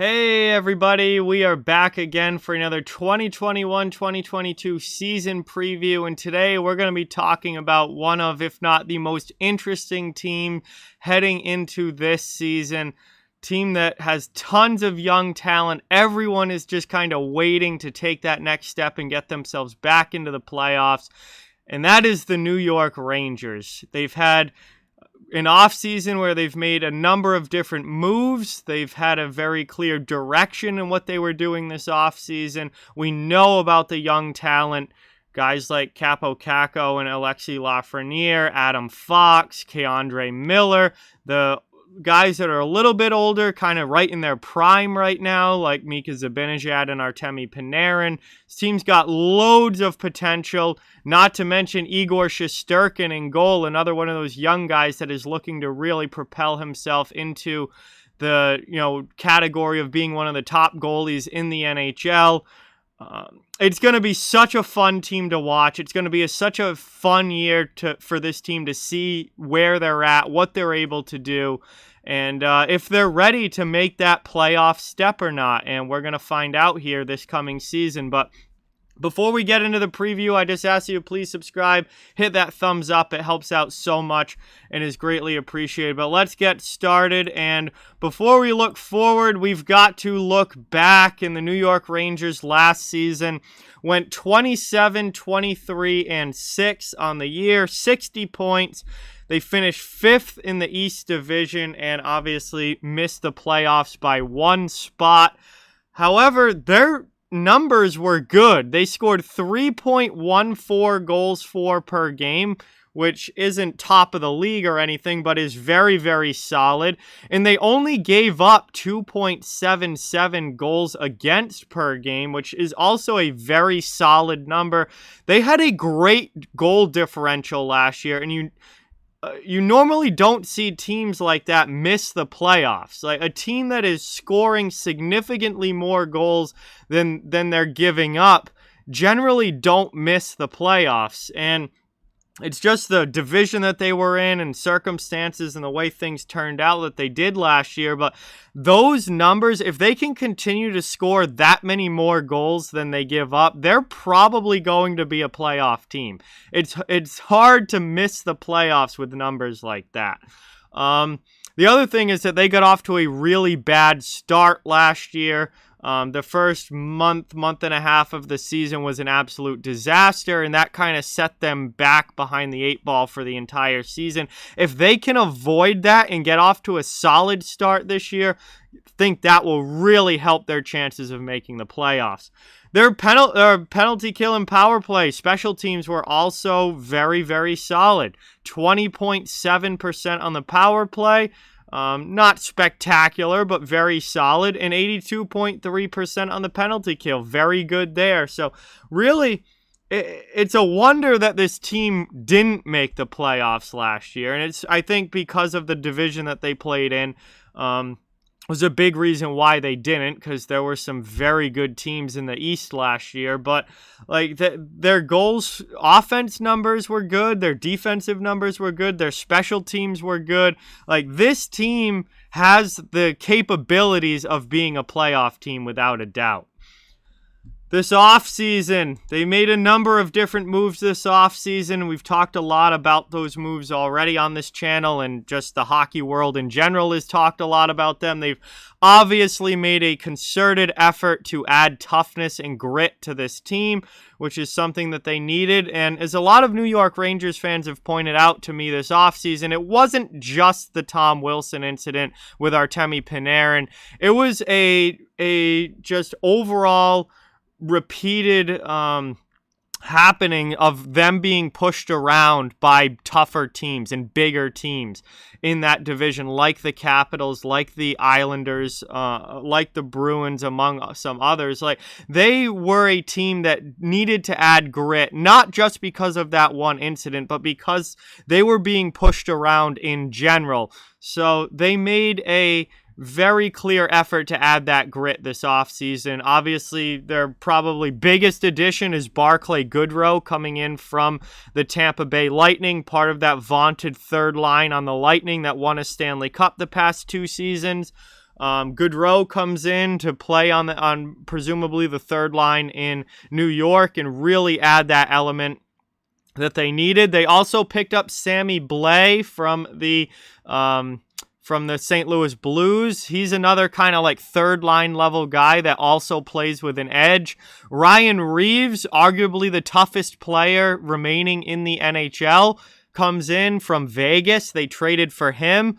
Hey everybody, we are back again for another 2021-2022 season preview, and today we're going to be talking about one of, if not the most interesting team heading into this season. Team that has tons of young talent. Everyone is just kind of waiting to take that next step and get themselves back into the playoffs, and that is the New York Rangers. They've had an offseason where they've made a number of different moves. They've had a very clear direction in what they were doing this offseason. We know about the young talent, guys like Capo Caco and Alexis Lafreniere, Adam Fox, Keandre Miller, the guys that are a little bit older, kind of right in their prime right now, like Mika Zibanejad and Artemi Panarin. This team's got loads of potential, not to mention Igor Shesterkin in goal, another one of those young guys that is looking to really propel himself into the category of being one of the top goalies in the NHL. It's going to be such a fun team to watch. It's going to be such a fun year for this team to see where they're at, what they're able to do, and if they're ready to make that playoff step or not. And we're going to find out here this coming season. But before we get into the preview, I just ask you to please subscribe, hit that thumbs up. It helps out so much and is greatly appreciated. But let's get started. And before we look forward, we've got to look back. In the New York Rangers last season went 27, 23, and 6 on the year, 60 points. They finished 5th in the East Division and obviously missed the playoffs by one spot. However, their numbers were good. They scored 3.14 goals for per game, which isn't top of the league or anything, but is very, very solid. And they only gave up 2.77 goals against per game, which is also a very solid number. They had a great goal differential last year, and you normally don't see teams like that miss the playoffs. Like a team that is scoring significantly more goals than they're giving up generally don't miss the playoffs. And it's just the division that they were in and circumstances and the way things turned out that they did last year. But those numbers, if they can continue to score that many more goals than they give up, they're probably going to be a playoff team. It's hard to miss the playoffs with numbers like that. The other thing is that they got off to a really bad start last year. The first month and a half of the season was an absolute disaster, and that kind of set them back behind the 8 ball for the entire season. If they can avoid that and get off to a solid start this year, I think that will really help their chances of making the playoffs. Their penalty kill and power play special teams were also very, very solid. 20.7% on the power play. Not spectacular, but very solid, and 82.3% on the penalty kill. Very good there. So really, it's a wonder that this team didn't make the playoffs last year, and it's, I think, because of the division that they played in. Was a big reason why they didn't, because there were some very good teams in the East last year. But like their goals, offense numbers were good, their defensive numbers were good, their special teams were good. Like this team has the capabilities of being a playoff team without a doubt. This offseason, they made a number of different moves this offseason. We've talked a lot about those moves already on this channel, and just the hockey world in general has talked a lot about them. They've obviously made a concerted effort to add toughness and grit to this team, which is something that they needed. And as a lot of New York Rangers fans have pointed out to me this offseason, it wasn't just the Tom Wilson incident with Artemi Panarin. It was a just overall repeated happening of them being pushed around by tougher teams and bigger teams in that division, like the Capitals, like the Islanders, like the Bruins, among some others. Like, they were a team that needed to add grit, not just because of that one incident, but because they were being pushed around in general. So they made a very clear effort to add that grit this offseason. Obviously, their probably biggest addition is Barclay Goodrow coming in from the Tampa Bay Lightning, part of that vaunted third line on the Lightning that won a Stanley Cup the past 2 seasons. Goodrow comes in to play on presumably the third line in New York and really add that element that they needed. They also picked up Sammy Blais from the St. Louis Blues. He's another kind of like third line level guy that also plays with an edge. Ryan Reeves, arguably the toughest player remaining in the NHL, comes in from Vegas. They traded for him.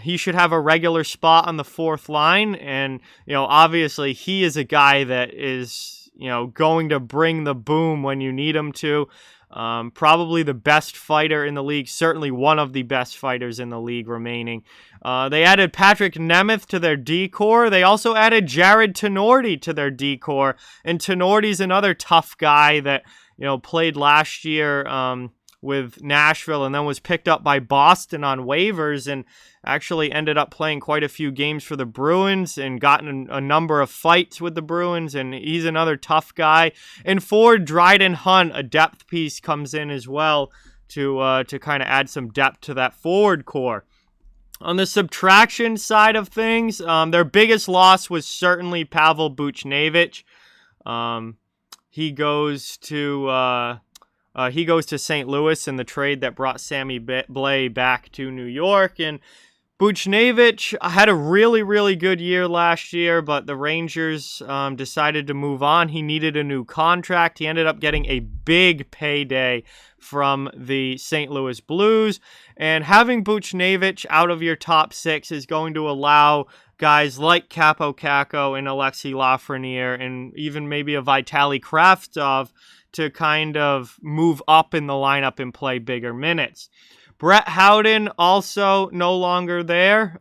He should have a regular spot on the fourth line. And, obviously he is a guy that is, going to bring the boom when you need him to. Probably the best fighter in the league, certainly one of the best fighters in the league remaining. They added Patrick Nemeth to their D-core. They also added Jarred Tinordi to their D-core. And Tinordi's another tough guy that, played last year with Nashville and then was picked up by Boston on waivers and actually ended up playing quite a few games for the Bruins and gotten a number of fights with the Bruins, and he's another tough guy. And forward Dryden Hunt, a depth piece, comes in as well to kind of add some depth to that forward core. On the subtraction side of things, their biggest loss was certainly Pavel Buchnevich. He goes to St. Louis in the trade that brought Sammy Blais back to New York. And Buchnevich had a really, really good year last year, but the Rangers decided to move on. He needed a new contract. He ended up getting a big payday from the St. Louis Blues. And having Buchnevich out of your top six is going to allow guys like Capo Caco and Alexi Lafreniere and even maybe a Vitaly Kravtsov to kind of move up in the lineup and play bigger minutes. Brett Howden also no longer there.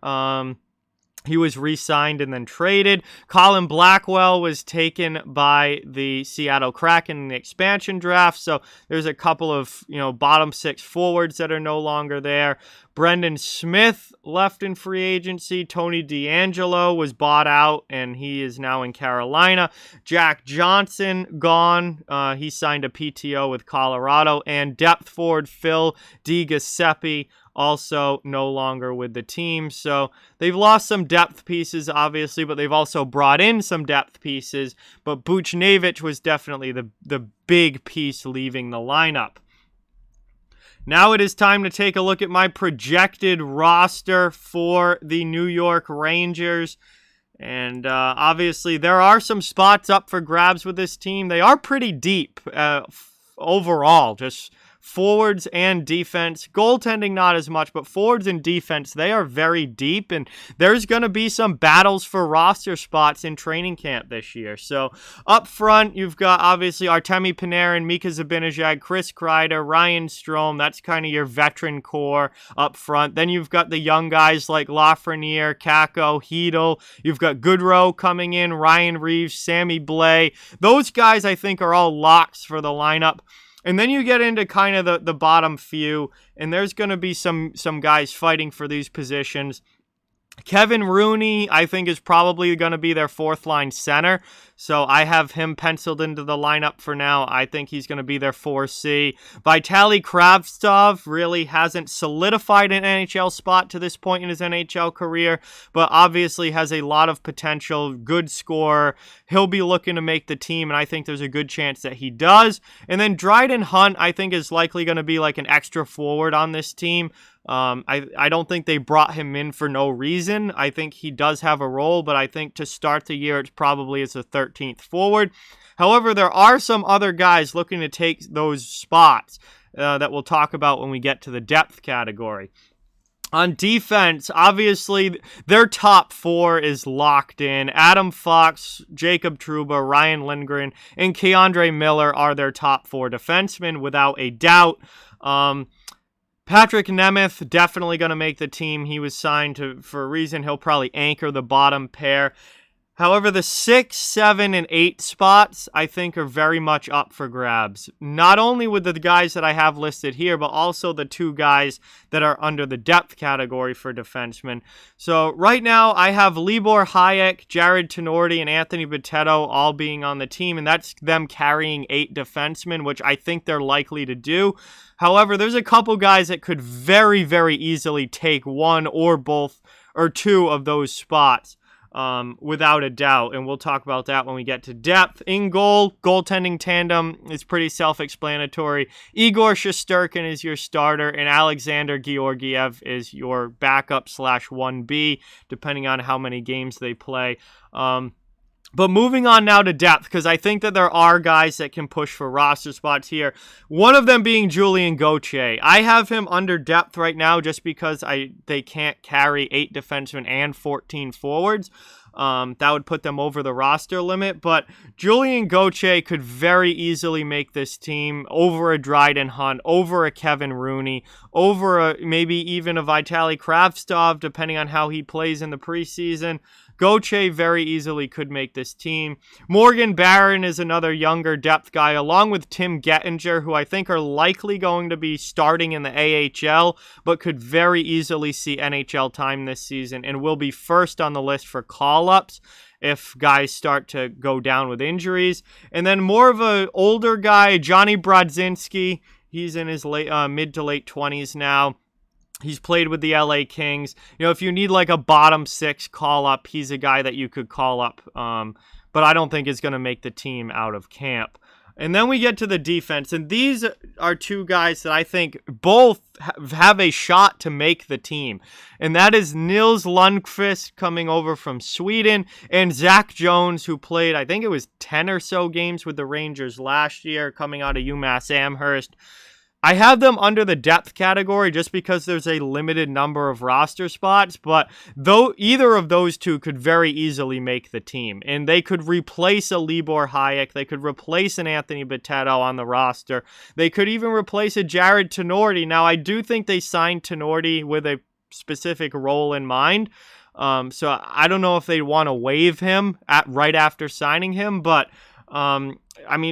He was re-signed and then traded. Colin Blackwell was taken by the Seattle Kraken in the expansion draft. So there's a couple of, bottom six forwards that are no longer there. Brendan Smith left in free agency. Tony DeAngelo was bought out, and he is now in Carolina. Jack Johnson gone. He signed a PTO with Colorado. And depth forward Phil DiGiuseppe also no longer with the team. So they've lost some depth pieces, obviously, but they've also brought in some depth pieces. But Buchnevich was definitely the big piece leaving the lineup. Now it is time to take a look at my projected roster for the New York Rangers. And obviously there are some spots up for grabs with this team. They are pretty deep overall, just forwards and defense. Goaltending not as much, but forwards and defense, they are very deep, and there's going to be some battles for roster spots in training camp this year. So up front, you've got obviously Artemi Panarin, Mika Zibanejad, Chris Kreider, Ryan Strome. That's kind of your veteran core up front. Then you've got the young guys like Lafreniere, Kakko, Hedl. You've got Goodrow coming in, Ryan Reeves, Sammy Blais. Those guys, I think, are all locks for the lineup. And then you get into kind of the bottom few, and there's going to be some guys fighting for these positions. Kevin Rooney, I think, is probably going to be their fourth line center. So I have him penciled into the lineup for now. I think he's going to be their 4C. Vitaly Kravtsov really hasn't solidified an NHL spot to this point in his NHL career, but obviously has a lot of potential, good scorer. He'll be looking to make the team, and I think there's a good chance that he does. And then Dryden Hunt, I think, is likely going to be like an extra forward on this team. I don't think they brought him in for no reason. I think he does have a role, but I think to start the year, it's probably as a 13th forward. However, there are some other guys looking to take those spots that we'll talk about when we get to the depth category. On defense, obviously, their top four is locked in. Adam Fox, Jacob Trouba, Ryan Lindgren, and Keandre Miller are their top four defensemen, without a doubt. Patrick Nemeth, definitely going to make the team. He was signed for a reason. He'll probably anchor the bottom pair. However, the 6, 7, and 8 spots, I think, are very much up for grabs. Not only with the guys that I have listed here, but also the two guys that are under the depth category for defensemen. So right now, I have Libor Hayek, Jarred Tinordi, and Anthony Bitetto all being on the team, and that's them carrying 8 defensemen, which I think they're likely to do. However, there's a couple guys that could very, very easily take one or both or two of those spots. without a doubt. And we'll talk about that when we get to depth. In goal, goaltending tandem is pretty self-explanatory. Igor Shesterkin is your starter, and Alexander Georgiev is your backup / 1B, depending on how many games they play. But moving on now to depth, because I think that there are guys that can push for roster spots here. One of them being Julien Gauthier. I have him under depth right now just because they can't carry 8 defensemen and 14 forwards. That would put them over the roster limit. But Julien Gauthier could very easily make this team over a Dryden Hunt, over a Kevin Rooney, over maybe even a Vitaly Kravtsov, depending on how he plays in the preseason. Gauthier very easily could make this team. Morgan Barron is another younger depth guy, along with Tim Gettinger, who I think are likely going to be starting in the AHL, but could very easily see NHL time this season and will be first on the list for call-ups if guys start to go down with injuries. And then more of an older guy, Johnny Brodzinski. He's in his mid to late 20s now. He's played with the LA Kings. If you need like a bottom 6 call up, he's a guy that you could call up. But I don't think is going to make the team out of camp. And then we get to the defense. And these are 2 guys that I think both have a shot to make the team. And that is Nils Lundqvist coming over from Sweden and Zach Jones, who played, I think it was 10 or so games with the Rangers last year, coming out of UMass Amherst. I have them under the depth category just because there's a limited number of roster spots, but though either of those 2 could very easily make the team, and they could replace a Libor Hayek, they could replace an Anthony Bitetto on the roster, they could even replace a Jared Tenorti. Now, I do think they signed Tenorti with a specific role in mind, so I don't know if they want to waive him right after signing him, but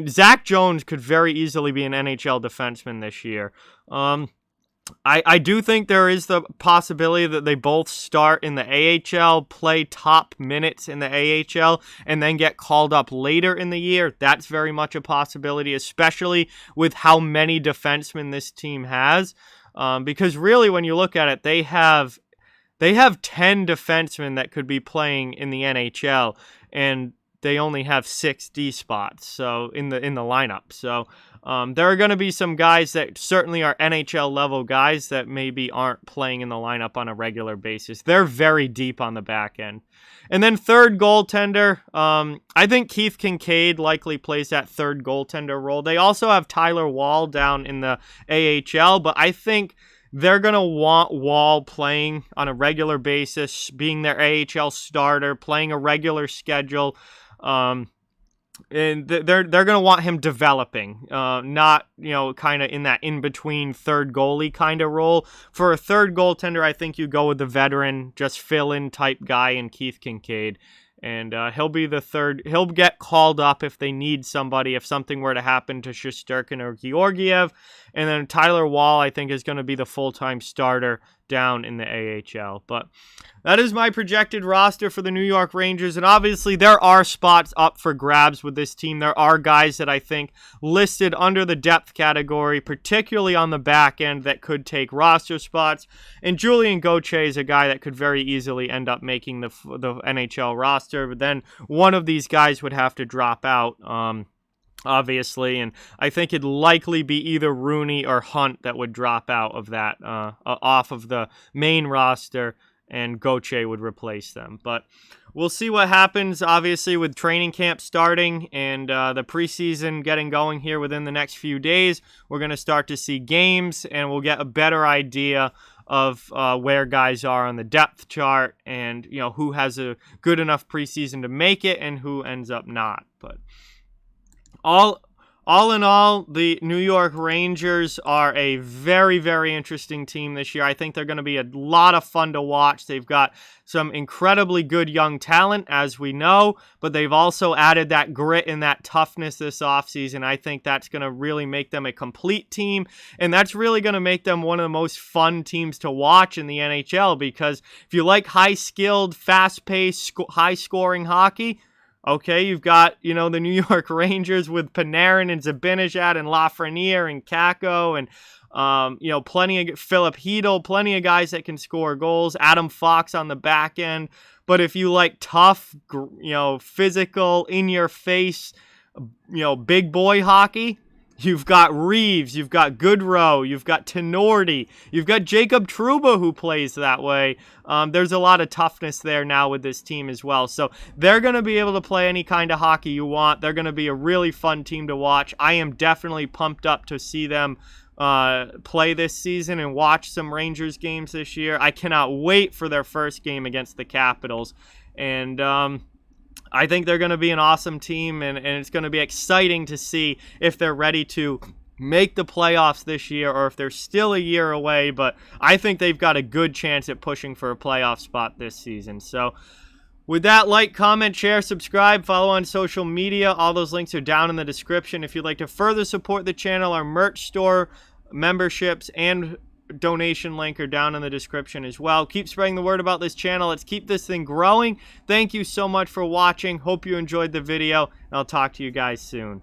Zach Jones could very easily be an NHL defenseman this year. I do think there is the possibility that they both start in the AHL, play top minutes in the AHL, and then get called up later in the year. That's very much a possibility, especially with how many defensemen this team has. Because really, when you look at it, they have 10 defensemen that could be playing in the NHL, and they only have 6 D spots so in the lineup. So there are going to be some guys that certainly are NHL level guys that maybe aren't playing in the lineup on a regular basis. They're very deep on the back end. And then third goaltender, I think Keith Kincaid likely plays that third goaltender role. They also have Tyler Wall down in the AHL, but I think they're going to want Wall playing on a regular basis, being their AHL starter, playing a regular schedule. And they're going to want him developing, not, kind of in that in-between third goalie kind of role. For a third goaltender, I think you go with the veteran, just fill-in type guy in Keith Kincaid. And he'll be the third. He'll get called up if they need somebody, if something were to happen to Shesterkin or Georgiev. And then Tyler Wall, I think, is going to be the full-time starter down in the AHL. But that is my projected roster for the New York Rangers. And obviously, there are spots up for grabs with this team. There are guys that I think listed under the depth category, particularly on the back end, that could take roster spots. And Julien Gauthier is a guy that could very easily end up making the NHL roster. But then one of these guys would have to drop out, obviously, and I think it'd likely be either Rooney or Hunt that would drop out of that, off of the main roster, and Gauthier would replace them. But we'll see what happens, obviously, with training camp starting and the preseason getting going here within the next few days. We're going to start to see games, and we'll get a better idea of where guys are on the depth chart and, who has a good enough preseason to make it and who ends up not. But all in all, the New York Rangers are a very, very interesting team this year. I think they're going to be a lot of fun to watch. They've got some incredibly good young talent, as we know, but they've also added that grit and that toughness this offseason. I think that's going to really make them a complete team, and that's really going to make them one of the most fun teams to watch in the NHL, because if you like high-skilled, fast-paced, high-scoring hockey, okay, you've got, the New York Rangers with Panarin and Zibanejad and Lafreniere and Kakko and You know, plenty of Philip Hedel, plenty of guys that can score goals. Adam Fox on the back end. But if you like tough, you know, physical, in your face, you know, big boy hockey, you've got Reeves, you've got Goodrow, you've got Tenorti, you've got Jacob Trouba who plays that way. There's a lot of toughness there now with this team as well. So they're going to be able to play any kind of hockey you want. They're going to be a really fun team to watch. I am definitely pumped up to see them play this season and watch some Rangers games this year. I cannot wait for their first game against the Capitals. And I think they're going to be an awesome team, and it's going to be exciting to see if they're ready to make the playoffs this year or if they're still a year away. But I think they've got a good chance at pushing for a playoff spot this season. So with that, like, comment, share, subscribe, follow on social media. All those links are down in the description. If you'd like to further support the channel, our merch store, memberships, and donation link are down in the description as well. Keep spreading the word about this channel. Let's keep this thing growing. Thank you so much for watching. Hope you enjoyed the video, and I'll talk to you guys soon.